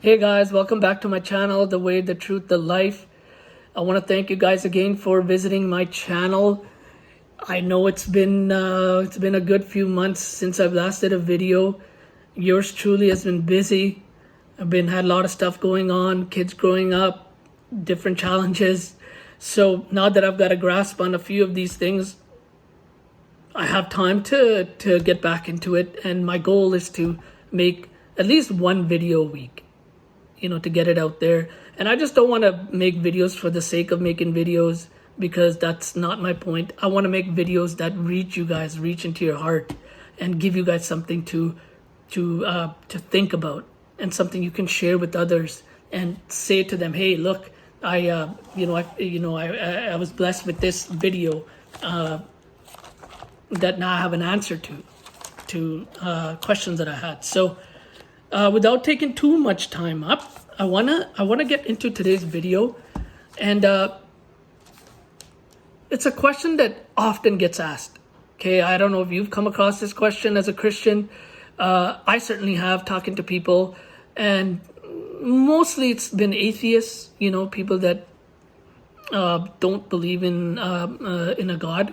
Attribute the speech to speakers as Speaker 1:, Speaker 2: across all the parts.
Speaker 1: Hey guys, welcome back to my channel, The Way, the Truth, the Life. I want to thank you guys again for visiting my channel. I know it's been a good few months since I've last did a video. Yours truly has been busy. Had a lot of stuff going on, kids growing up, different challenges. So now that I've got a grasp on a few of these things, I have time to get back into it, and my goal is to make at least one video a week, to get it out there. And I just don't want to make videos for the sake of making videos, because that's not my point. I want to make videos that reach you guys, reach into your heart, and give you guys something to think about, and something you can share with others and say to them, hey, look, I was blessed with this video that now I have an answer to questions that I had. So without taking too much time up, I wanna get into today's video, and it's a question that often gets asked. Okay, I don't know if you've come across this question as a Christian. I certainly have, talking to people, and mostly it's been atheists. People that don't believe in a God,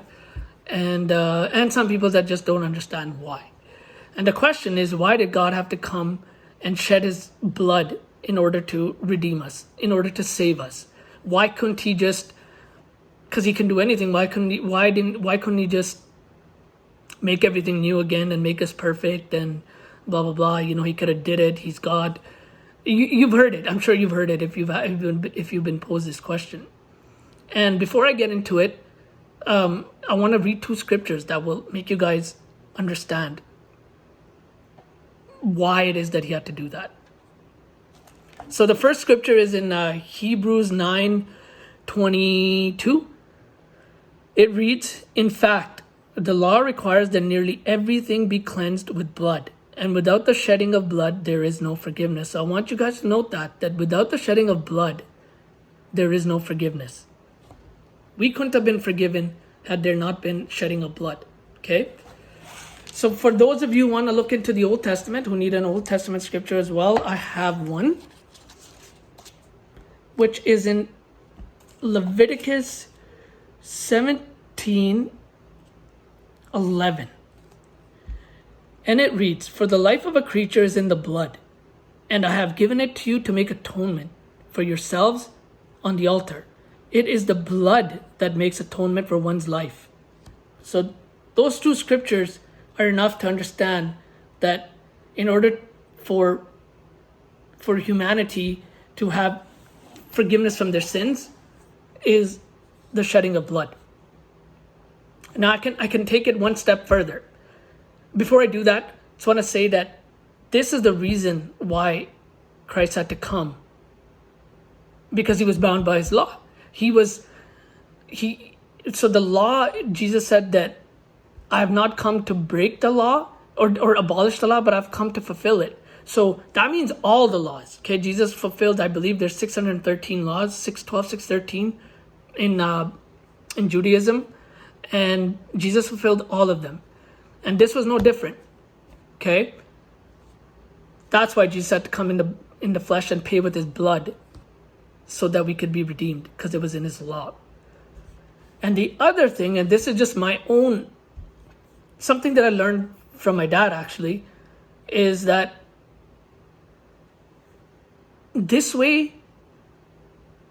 Speaker 1: and some people that just don't understand why. And the question is, why did God have to come and shed his blood in order to redeem us, in order to save us? Why couldn't he just, because he can do anything, why couldn't he just make everything new again and make us perfect and blah, blah, blah? He could have did it. He's God. You've heard it. I'm sure you've heard it if you've been posed this question. And before I get into it, I want to read two scriptures that will make you guys understand why it is that he had to do that. So the first scripture is in Hebrews 9:22. It reads, "In fact, the law requires that nearly everything be cleansed with blood, and without the shedding of blood, there is no forgiveness." So I want you guys to note that without the shedding of blood, there is no forgiveness. We couldn't have been forgiven had there not been shedding of blood. Okay? So for those of you who want to look into the Old Testament, who need an Old Testament scripture as well, I have one, which is in Leviticus 17:11. And it reads, "For the life of a creature is in the blood, and I have given it to you to make atonement for yourselves on the altar. It is the blood that makes atonement for one's life." So those two scriptures are enough to understand that in order for humanity to have forgiveness from their sins is the shedding of blood. Now I can take it one step further. Before I do that, I just want to say that this is the reason why Christ had to come, because he was bound by his law. So the law, Jesus said that I have not come to break the law or abolish the law, but I've come to fulfill it. So that means all the laws. Okay, Jesus fulfilled, I believe there's 613 laws, 612, 613 in Judaism, and Jesus fulfilled all of them. And this was no different. Okay? That's why Jesus had to come in the flesh and pay with his blood, so that we could be redeemed, because it was in his law. And the other thing, and this is just my own, something that I learned from my dad actually, is that this way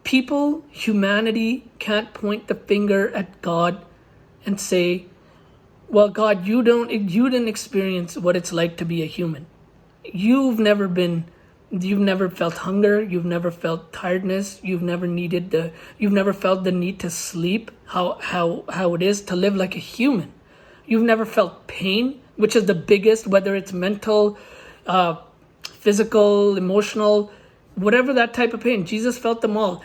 Speaker 1: humanity can't point the finger at God and say, well, God, you didn't experience what it's like to be a human. You've never felt hunger, you've never felt tiredness, you've never felt the need to sleep, how it is to live like a human. You've never felt pain, which is the biggest, whether it's mental, physical, emotional, whatever that type of pain. Jesus felt them all.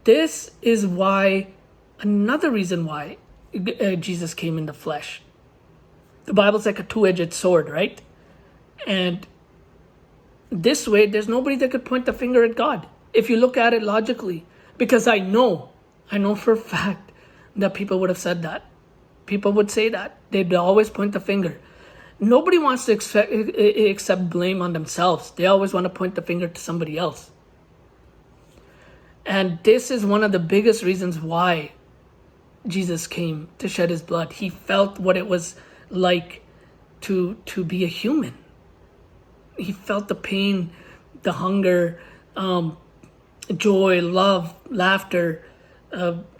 Speaker 1: This is another reason why Jesus came in the flesh. The Bible's like a two-edged sword, right? And this way, there's nobody that could point the finger at God, if you look at it logically. Because I know for a fact that people would have said that. People would say that. They'd always point the finger. Nobody wants to accept blame on themselves. They always want to point the finger to somebody else. And this is one of the biggest reasons why Jesus came to shed his blood. He felt what it was like to be a human. He felt the pain, the hunger, joy, love, laughter,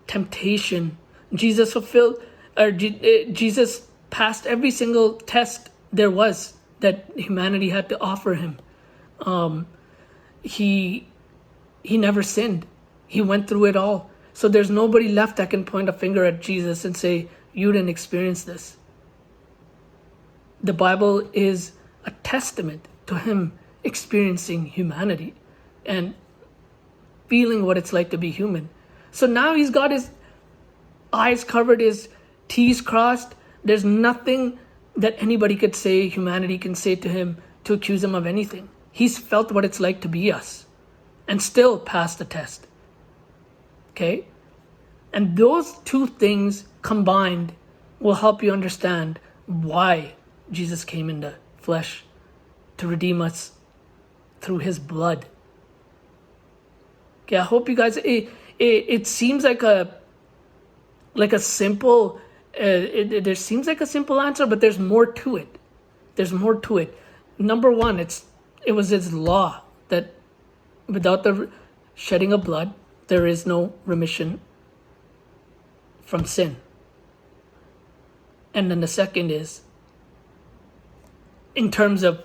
Speaker 1: temptation. Jesus Jesus passed every single test there was that humanity had to offer him. He never sinned. He went through it all. So there's nobody left that can point a finger at Jesus and say, you didn't experience this. The Bible is a testament to him experiencing humanity and feeling what it's like to be human. So now he's got his eyes covered, his T's crossed. There's nothing that anybody could say, humanity can say to him to accuse him of anything. He's felt what it's like to be us and still pass the test. Okay? And those two things combined will help you understand why Jesus came in the flesh to redeem us through his blood. Okay, I hope you guys, it seems like a simple, there seems like a simple answer, but there's more to it. There's more to it. Number one, it was his law that without the shedding of blood, there is no remission from sin. And then the second is, in terms of,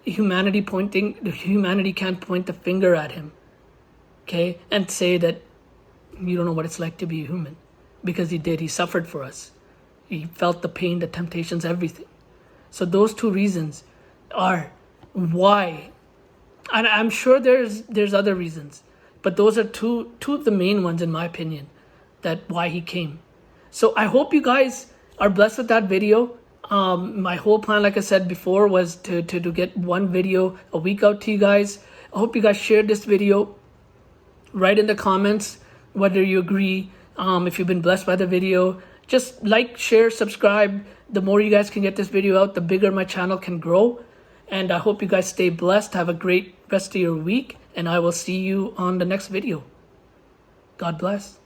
Speaker 1: humanity can't point the finger at him, okay, and say that you don't know what it's like to be human, because he did. He suffered for us. He felt the pain, the temptations, everything. So those two reasons are why. And I'm sure there's other reasons, but those are two of the main ones, in my opinion, that why he came. So I hope you guys are blessed with that video. My whole plan, like I said before, was to get one video a week out to you guys. I hope you guys shared this video. Write in the comments whether you agree, if you've been blessed by the video. Just like, share, subscribe. The more you guys can get this video out, the bigger my channel can grow. And I hope you guys stay blessed. Have a great rest of your week. And I will see you on the next video. God bless.